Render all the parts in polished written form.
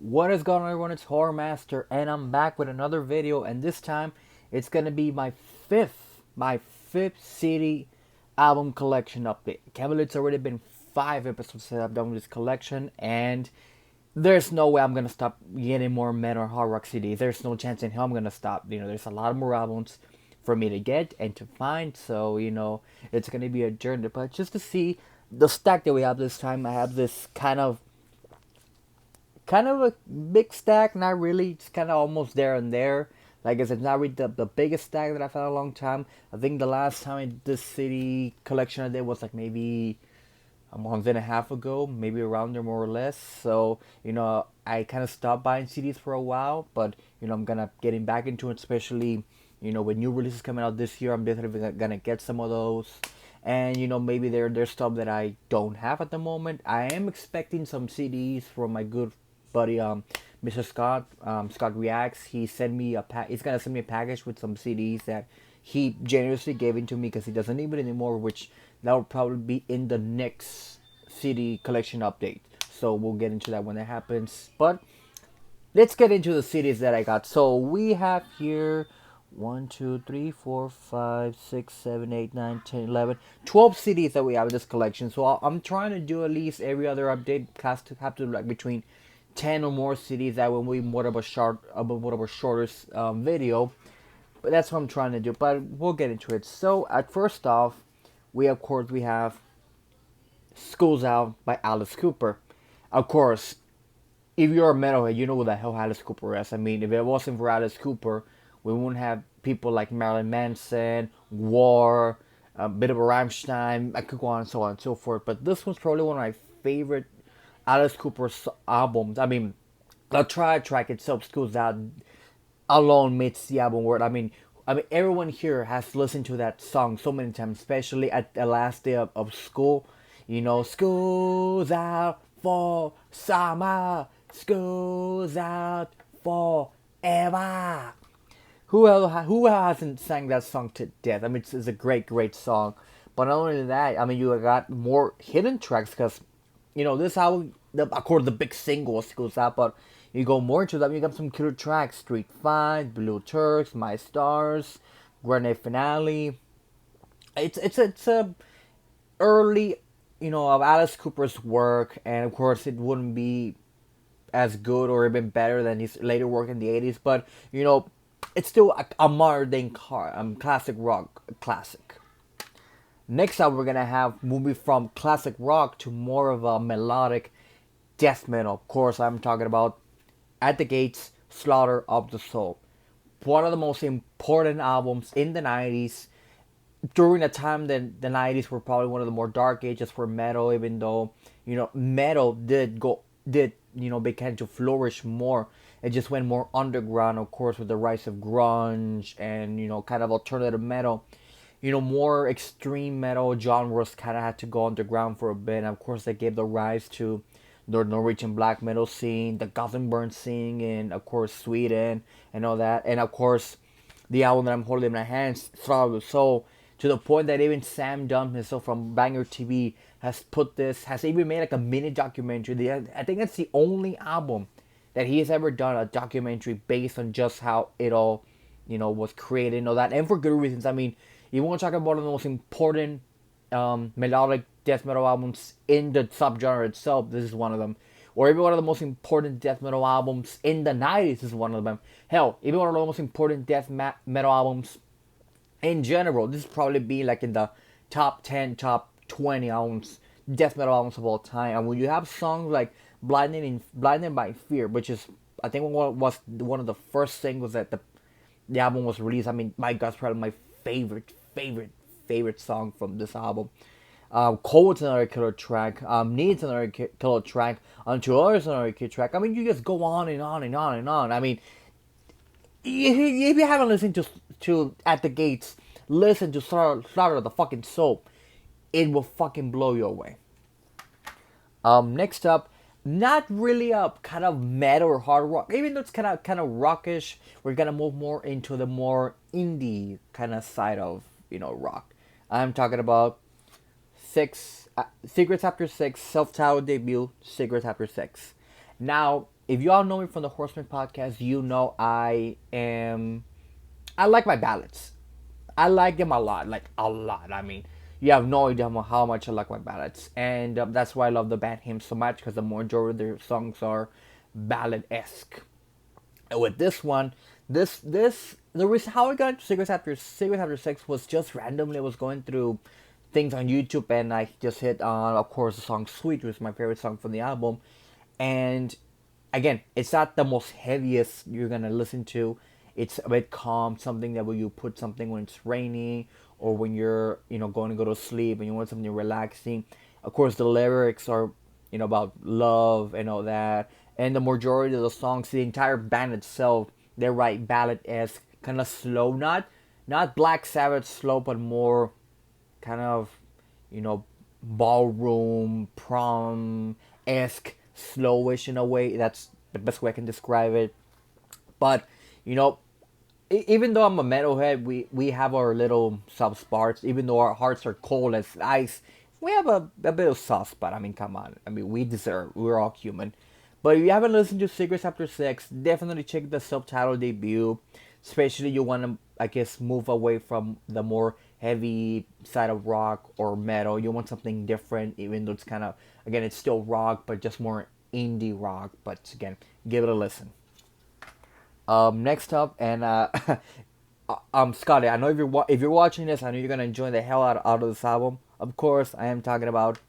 What is going on, everyone? It's Horror Master, and I'm back with another video. And this time, it's gonna be my fifth CD album collection update. Can't believe it's already been 5 episodes that I've done with this collection, and there's no way I'm gonna stop getting more metal or hard rock CDs. There's no chance in hell I'm gonna stop. There's a lot more albums for me to get and to find. So it's gonna be a journey. But just to see the stack that we have this time, I have this kind of a big stack, not really, just kind of almost there and there. Like I said, not really the biggest stack that I've had in a long time. I think the last time I did this city collection I did was like maybe a month and a half ago, maybe around there more or less. So, I kind of stopped buying CDs for a while, but, I'm gonna getting back into it, especially, with new releases coming out this year. I'm definitely gonna get some of those. And, maybe there's stuff that I don't have at the moment. I am expecting some CDs from my good buddy, Mr. Scott. Scott Reacts. He's gonna send me a package with some CDs that he generously gave it to me because he doesn't need it anymore, which that will probably be in the next CD collection update. So we'll get into that when that happens. But let's get into the CDs that I got. So we have here 1, 2, 3, 4, 5, 6, 7, 8, 9, 10, 11, 12 CDs that we have in this collection. So I'm trying to do at least every other update has to have to like between 10 or more CDs. That will be more of a shorter video. But that's what I'm trying to do. But we'll get into it. So at first off, we have School's Out by Alice Cooper. Of course, if you're a metalhead, you know who the hell Alice Cooper is. I mean, if it wasn't for Alice Cooper, we wouldn't have people like Marilyn Manson, War, a bit of a Rammstein. I could go on and so on and so forth. But this was probably one of my favorite Alice Cooper albums. I mean, the track itself, School's Out, alone makes the album work. I mean, everyone here has listened to that song so many times, especially at the last day of school. School's out for summer, school's out forever. Who hasn't sang that song to death? I mean, it's a great song. But not only that, I mean, you got more hidden tracks because, this album, of course, the big single goes out, but you go more into them, you got some killer tracks: Street Fight, Blue Turks, My Stars, Grenade Finale. It's a early, of Alice Cooper's work, and of course, it wouldn't be as good or even better than his later work in the 80s, but it's still a modern day classic rock classic. Next up, we're gonna have moving from classic rock to more of a melodic death metal. Of course, I'm talking about At the Gates, Slaughter of the Soul. One of the most important albums in the 90s. During a time that the 90s were probably one of the more dark ages for metal, even though, metal began to flourish more. It just went more underground, of course, with the rise of grunge and, kind of alternative metal. More extreme metal genres kind of had to go underground for a bit. And of course, that gave the rise to the Norwegian black metal scene, the Gothenburg scene, and of course, Sweden and all that. And of course, the album that I'm holding in my hands, Slaughter of the Soul, to the point that even Sam Dunn himself from Banger TV has even made like a mini documentary. I think that's the only album that he has ever done a documentary based on just how it all, was created and all that. And for good reasons. I mean, you want to talk about one of the most important melodic death metal albums in the subgenre itself, this is one of them. Or even one of the most important death metal albums in the 90s is one of them. Hell, even one of the most important metal albums in general. This is probably be like in the top 10, top 20 albums, death metal albums of all time. And when you have songs like Blinded by Fear, which is, I think, was one of the first singles that the album was released. I mean, my God, it's probably my favorite song from this album. Cold's another killer track. Need's another killer track. Unto Others another killer track. I mean, you just go on and on and on and on. I mean, if you haven't listened to At the Gates, listen to Slaughter of the fucking Soul. It will fucking blow you away. Next up, not really a kind of metal or hard rock, even though it's kind of rockish. We're gonna move more into the more indie kind of side of rock. I'm talking about Secret Chapter 6, self-titled debut, Secret Chapter 6. Now, if y'all know me from the Horseman podcast, you know I like my ballads. I like them a lot, like a lot. I mean, you have no idea how much I like my ballads, and that's why I love the band Him so much because the majority of their songs are ballad esque. And with this one, this the reason how I got into Cigarettes After Sex was just randomly. I was going through things on YouTube and I just hit on, of course, the song "Sweet," which is my favorite song from the album, and again, it's not the most heaviest you're gonna listen to. It's a bit calm, something that when you put something when it's raining or when you're going to go to sleep and you want something relaxing. Of course, the lyrics are about love and all that, and the majority of the songs, the entire band itself, they write ballad esque, kind of slow, not Black Sabbath slow, but more kind of, you know, ballroom, prom esque, slowish in a way. That's the best way I can describe it. But, you know, even though I'm a metalhead, we have our little soft spots. Even though our hearts are cold as ice, we have a bit of soft spot. I mean, come on. I mean, we're all human. But if you haven't listened to Cigarettes After Sex, definitely check the self-titled debut. Especially you want to, I guess, move away from the more heavy side of rock or metal. You want something different, even though it's kind of, again, it's still rock, but just more indie rock. But again, give it a listen. Next up, and Scotty. I know if you're watching this, I know you're gonna enjoy the hell out of this album. Of course, I am talking about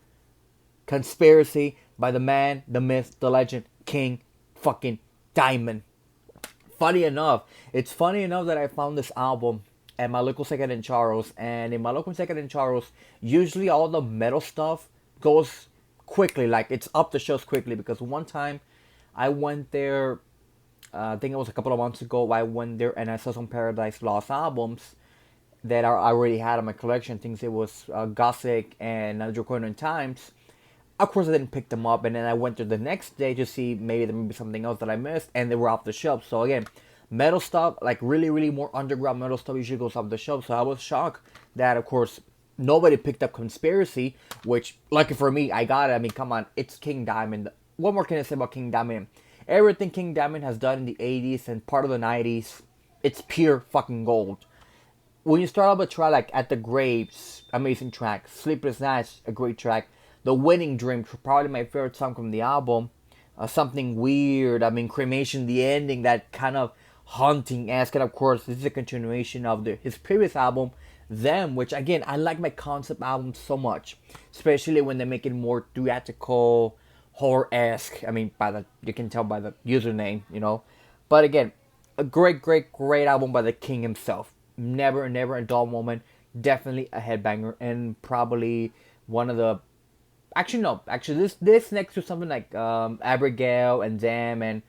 "Conspiracy" by the man, the myth, the legend, King fucking Diamond. It's funny enough that I found this album at my local second in Charles, and in my local second in Charles, usually all the metal stuff goes quickly, like it's up the shelves quickly. Because one time, I went there, I think it was a couple of months ago. I went there and I saw some Paradise Lost albums that I already had in my collection. Things it was Gothic and Draconian Times. Of course, I didn't pick them up, and then I went there the next day to see maybe there may be something else that I missed, and they were off the shelf. So again, metal stuff, like really, really more underground metal stuff, usually goes off the shelf. So I was shocked that, of course, nobody picked up Conspiracy, which, lucky for me, I got it. I mean, come on, it's King Diamond. What more can I say about King Diamond? Everything King Diamond has done in the 80s and part of the 90s, it's pure fucking gold. When you start off a track like At the Graves, amazing track. Sleepless Nights, a great track. The Winning Dream, probably my favorite song from the album. Something Weird, I mean, Cremation, the ending, that kind of haunting-esque. And of course, this is a continuation of his previous album, Them, which again, I like my concept albums so much. Especially when they make it more theatrical, horror-esque. I mean, you can tell by the username. But again, a great, great, great album by the King himself. Never, never a dull moment. Definitely a headbanger, and probably one of the. Actually, no. Actually, this next to something like Abigail and Them, and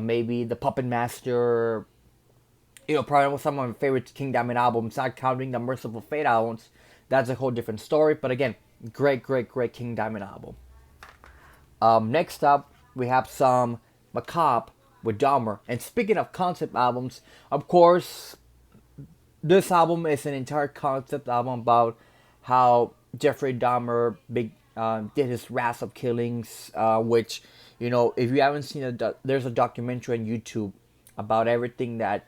maybe the Puppet Master. Probably some of my favorite King Diamond albums. Not counting the Merciful Fate albums. That's a whole different story. But again, great, great, great King Diamond album. Next up, we have some Macabre with Dahmer. And speaking of concept albums, of course, this album is an entire concept album about how Jeffrey Dahmer did his Wrath of Killings, which, if you haven't seen it, there's a documentary on YouTube about everything that,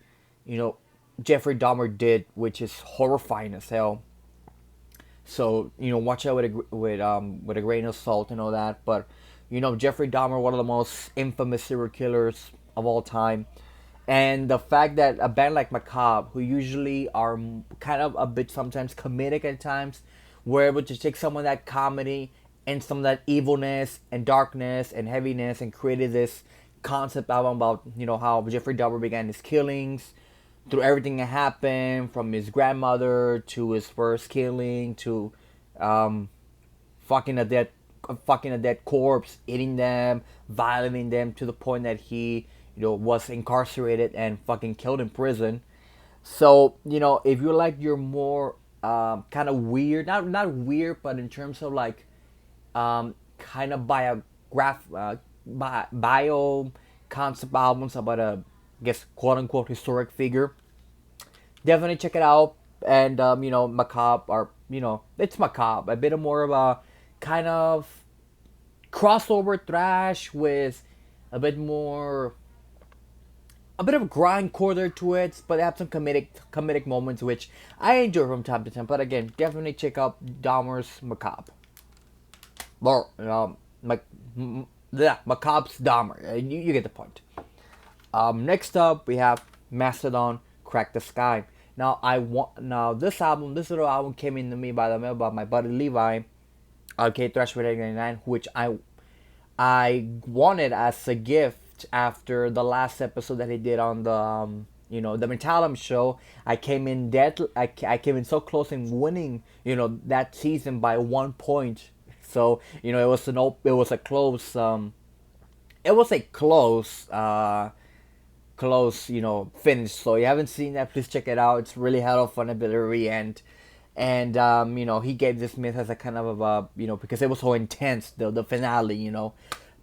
Jeffrey Dahmer did, which is horrifying as hell. So, watch out with a grain of salt and all that. But, Jeffrey Dahmer, one of the most infamous serial killers of all time. And the fact that a band like Macabre, who usually are kind of a bit sometimes comedic at times, were able to take some of that comedy and some of that evilness and darkness and heaviness and created this concept album about, how Jeffrey Dahmer began his killings, through everything that happened, from his grandmother to his first killing to fucking a dead corpse, eating them, violating them to the point that he was incarcerated and fucking killed in prison. So if you like your more kind of weird, not weird, but in terms of like kind of bio concept albums about a, I guess, quote unquote historic figure, definitely check it out. And Macabre, or it's Macabre, a bit more of a kind of crossover thrash with a bit more, a bit of grindcore there to it, but they have some comedic moments which I enjoy from time to time. But again, definitely check out Dahmer's Macabre. Or yeah, Macabre's Dahmer. You get the point. Next up, we have Mastodon, Crack the Sky. Now this album, this little album came into me by the mail by my buddy Levi, okay, Thrash 99, which I wanted as a gift after the last episode that he did on the the Metallum show. I came in dead. I came in so close in winning that season by 1 point. So it was a close it was a close finish. So you haven't seen that, please check it out. It's really hell of fun at the very end. And he gave this myth as a kind of a because it was so intense, the finale,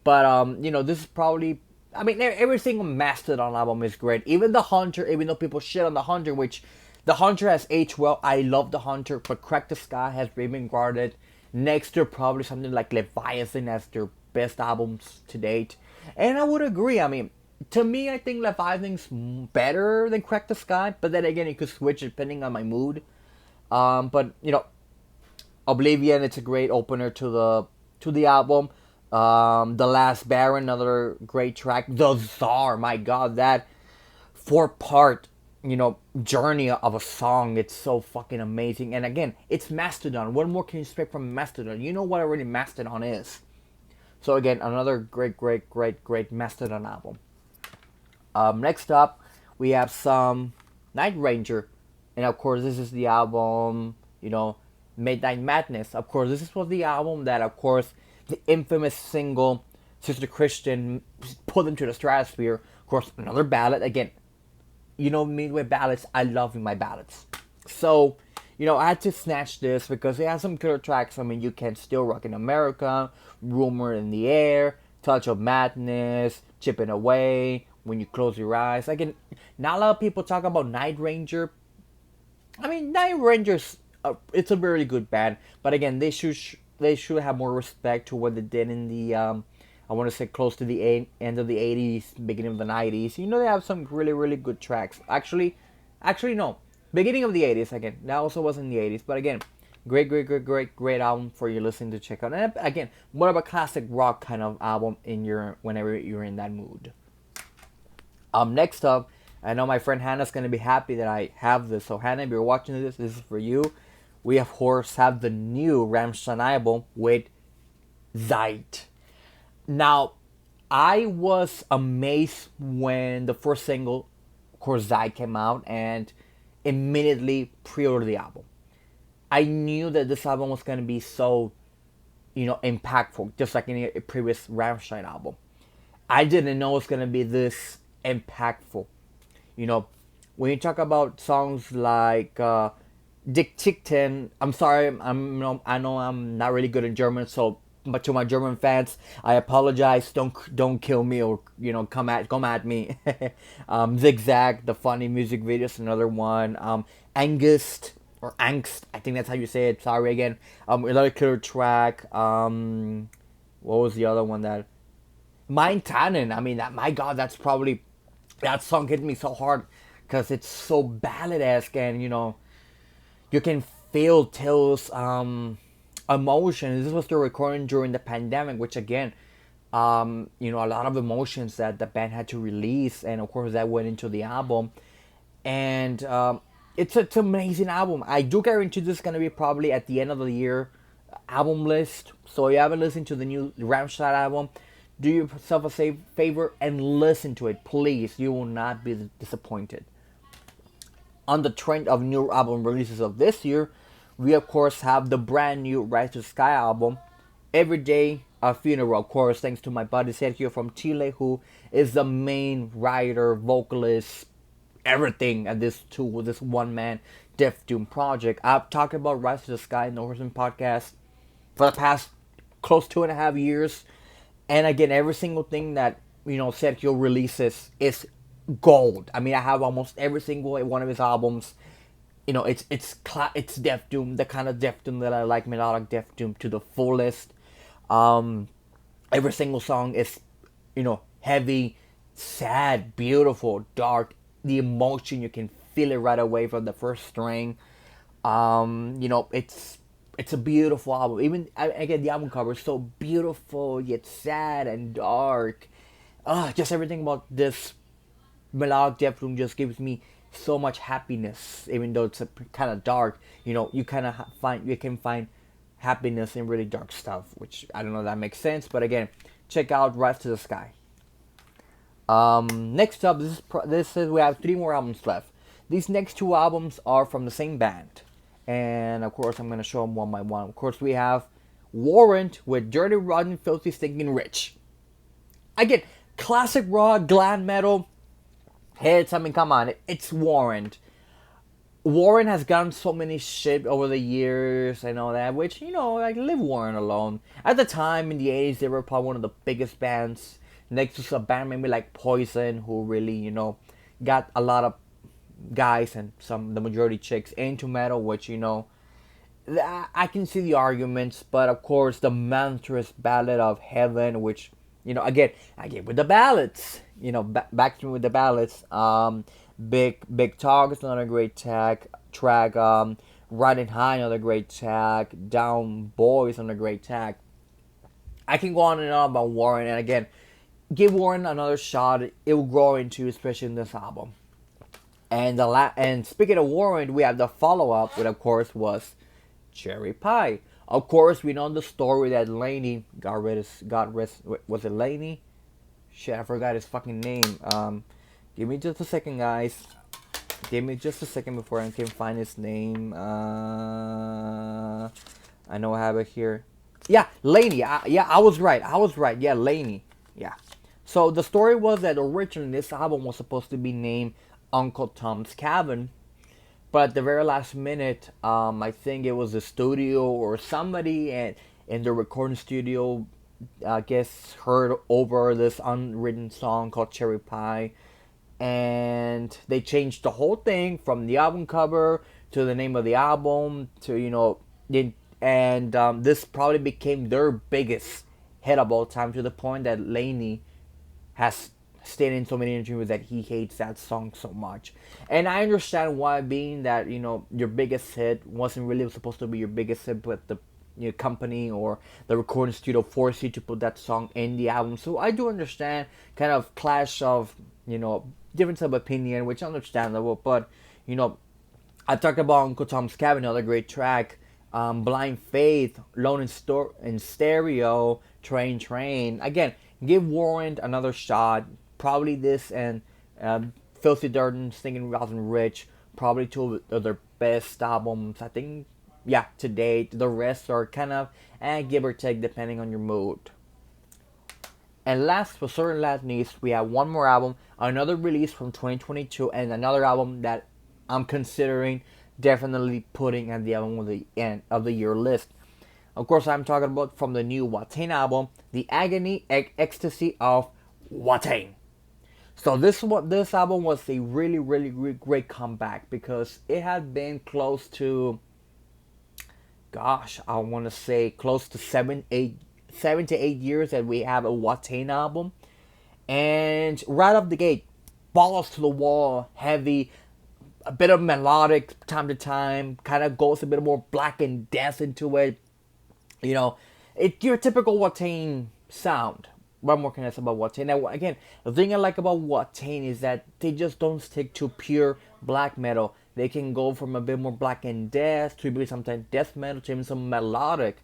but this is probably, I mean, every single Mastodon album is great. Even the Hunter, even though people shit on the Hunter, which the Hunter has aged well. I love the Hunter, but Crack the Sky has been guarded next to probably something like Leviathan as their best albums to date. And I would agree. I mean, to me, I think Leviathan's better than Crack the Sky, but then again, you could switch depending on my mood. But Oblivion, it's a great opener to the album. The Last Baron, another great track. The Czar, my God, that 4 part journey of a song, it's so fucking amazing. And again, it's Mastodon. What more can you expect from Mastodon? You know what already Mastodon is. So again, another great Mastodon album. Next up, we have some Night Ranger. And of course, this is the album, Midnight Madness. Of course, this was the album that, of course, the infamous single, Sister Christian, put into the stratosphere. Of course, another ballad. Again, me with ballads, I love my ballads. So, I had to snatch this because it has some killer tracks. I mean, You Can Still Rock in America, Rumor in the Air, Touch of Madness, Chipping Away, When You Close Your Eyes. Again, not a lot of people talk about Night Ranger. I mean, Night Rangers, it's a very good band, but again, they should have more respect to what they did in the I want to say close to the end of the 80s, beginning of the 90s. They have some really good tracks. Actually no, beginning of the 80s again. That also was in the 80s, but again, great album for you listening to check out. And again, more of a classic rock kind of album whenever you're in that mood. Next up, I know my friend Hannah's going to be happy that I have this. So Hannah, if you're watching this is for you. We, of course, have the new Ramsayable with Zeit. Now, I was amazed when the first single, of course, Zeit came out, and immediately pre-ordered the album. I knew that this album was going to be so, impactful, just like any previous Rammstein album. I didn't know it was going to be this impactful. When you talk about songs like Dick Chickten, I'm sorry, I know I'm not really good in German, so but to my German fans, I apologize. Don't kill me or come at me. Zigzag, the funny music video is another one. Angst or Angst, I think that's how you say it. Sorry again. Another killer track. What was the other one that? Mein Tannen. I mean, my God, that song hit me so hard because it's so ballad-esque, and you can feel Till's emotions. This was the recording during the pandemic, which again, a lot of emotions that the band had to release, and of course that went into the album. And it's an amazing album. I do guarantee this is gonna be probably at the end of the year album list. So if you haven't listened to the new Rammstein album, do yourself a favor and listen to it, please. You will not be disappointed. On the trend of new album releases of this year, we of course have the brand new Rise to the Sky album, Every Day a Funeral, of course, thanks to my buddy Sergio from Chile, who is the main writer, vocalist, everything at this one man Death Doom project. I've talked about Rise to the Sky in the Horseman podcast for the past close 2.5 years. And again, every single thing that Sergio releases is gold. I mean, I have almost every single one of his albums. It's Death Doom, the kind of Death Doom that I like, melodic Death Doom to the fullest. Every single song is heavy, sad, beautiful, dark. The emotion, you can feel it right away from the first string. It's a beautiful album. Even again, the album cover is so beautiful yet sad and dark. Just everything about this melodic Death Room just gives me so much happiness, even though it's kind of dark. You kind of can find happiness in really dark stuff, which I don't know if that makes sense, but again, check out Rise to the Sky. Next up, this is we have 3 more albums left. These next 2 albums are from the same band, and of course I'm gonna show them one by one. Of course, we have Warrant with Dirty, Rotten, Filthy, Stinking Rich. Again, classic raw glam metal hits. I mean, come on, it's Warrant. Warrant has gotten so many shit over the years and all that, which, like, leave Warrant alone. At the time, in the 80s, they were probably one of the biggest bands, next to a band maybe like Poison, who really, got a lot of guys and the majority chicks into metal, which, I can see the arguments, but of course, the Mantress Ballad of Heaven, which, again with the ballads, back to me with the ballads. Big Talk is another great track. Riding High, another great track. Down Boys, another great track. I can go on and on about Warren, and again, give Warren another shot. It will grow into, especially in this album. And speaking of Warren, we have the follow up, which of course was Cherry Pie. Of course, we know the story that Laney was it Laney? Shit, I forgot his fucking name. Give me just a second, guys. Give me just a second before I can find his name. I know I have it here. Yeah, Laney. I was right. Yeah, Laney. Yeah. So the story was that originally this album was supposed to be named Uncle Tom's Cabin, but at the very last minute, I think it was the studio or somebody in the recording studio, I guess, heard over this unwritten song called Cherry Pie, and they changed the whole thing from the album cover to the name of the album to this probably became their biggest hit of all time, to the point that Laney has stated in so many interviews that he hates that song so much. And I understand why, being that your biggest hit wasn't really supposed to be your biggest hit, but the company or the recording studio forced you to put that song in the album. So I do understand kind of clash of difference of opinion, which is understandable. But I talked about Uncle Tom's Cabin, another great track. Blind Faith, Lone in Stereo, Train. Again, give Warrant another shot. Probably this and Filthy Dirty, Stinking Rotten Rich, probably 2 of their best albums, I think. Yeah, to date. The rest are kind of give or take depending on your mood. And last but certainly not least, we have 1 more album, another release from 2022, and another album that I'm considering definitely putting at the album of the end of the year list. Of course, I'm talking about from the new Wating album, The Agony Ecstasy of Wating. So this album was a really, really, really great comeback, because it had been close to, I want to say close to 7 to 8 years that we have a Wating album. And right off the gate, balls to the wall, heavy, a bit of melodic time to time, kind of goes a bit more Black and Death into it. It's your typical Wating sound. What more can I say about Wating? Now, again, the thing I like about Wating is that they just don't stick to pure black metal. They can go from a bit more Black and Death to maybe sometimes death metal to even some melodic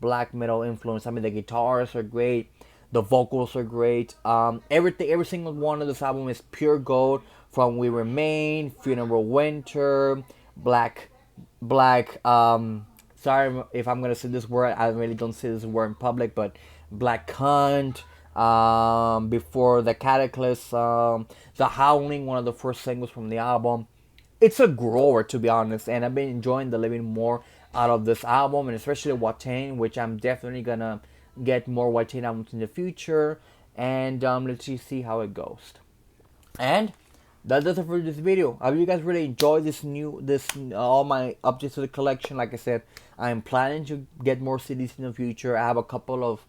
black metal influence. I mean, the guitars are great, the vocals are great. Every single one of this album is pure gold. From We Remain, Funeral Winter, Black. Sorry if I'm gonna say this word. I really don't say this word in public, but Black Hunt. Before the Cataclysm, The Howling, one of the first singles from the album. It's a grower, to be honest, and I've been enjoying the living more out of this album, and especially Wating, which I'm definitely gonna get more Wating albums in the future, and let's just see how it goes. And that does it for this video. I hope you guys really enjoyed all my updates to the collection. Like I said, I'm planning to get more CDs in the future. I have a couple of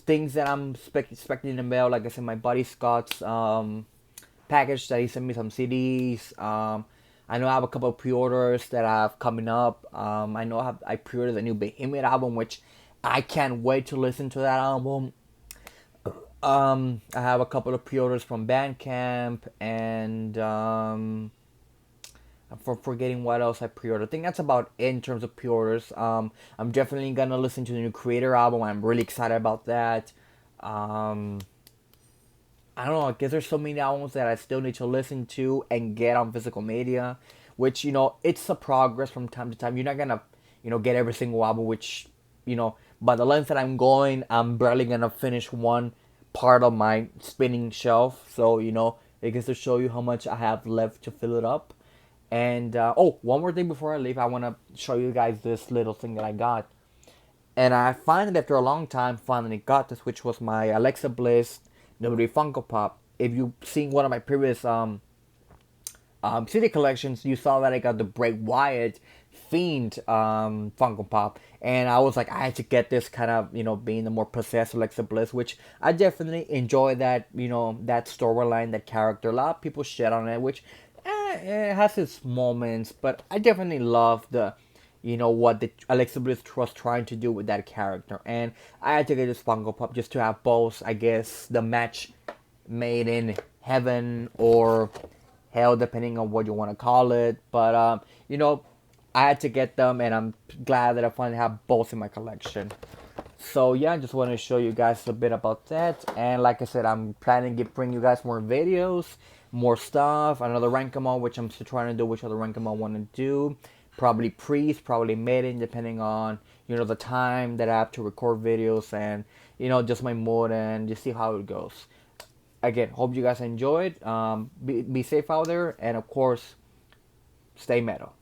things that I'm expecting in the mail. Like I said, my buddy Scott's package that he sent me some CDs. I know I have a couple of pre-orders that I have coming up. I know I pre-ordered the new Behemoth album, which I can't wait to listen to that album. I have a couple of pre-orders from Bandcamp, and for forgetting what else I pre-ordered. I think that's about it in terms of pre-orders. I'm definitely gonna listen to the new Creator album. I'm really excited about that. Um, I don't know. I guess there's so many albums that I still need to listen to and get on physical media, which it's a progress from time to time. You're not gonna get every single album, which by the length that I'm going, I'm barely gonna finish one part of my spinning shelf. So it gets to show you how much I have left to fill it up. And one more thing before I leave, I want to show you guys this little thing that I got. And I finally, after a long time, finally got this, which was my Alexa Bliss WWE Funko Pop. If you've seen one of my previous CD collections, you saw that I got the Bray Wyatt Fiend Funko Pop. And I was like, I had to get this, kind of, being the more possessed Alexa Bliss, which I definitely enjoy that, that storyline, that character. A lot of people shit on it, which it has its moments, but I definitely love what the Alexa Bliss was trying to do with that character. And I had to get this Funko Pop just to have both, I guess, the match made in heaven or hell, depending on what you want to call it. But I had to get them, and I'm glad that I finally have both in my collection. So yeah, I just want to show you guys a bit about that. And like I said, I'm planning to bring you guys more videos, more stuff, another rank 'em all, which I'm still trying to do, which other rank 'em all I want to do. Probably Priest, probably Maiden, depending on the time that I have to record videos, and just my mood, and just see how it goes. Again, hope you guys enjoyed. Be safe out there, and of course, stay metal.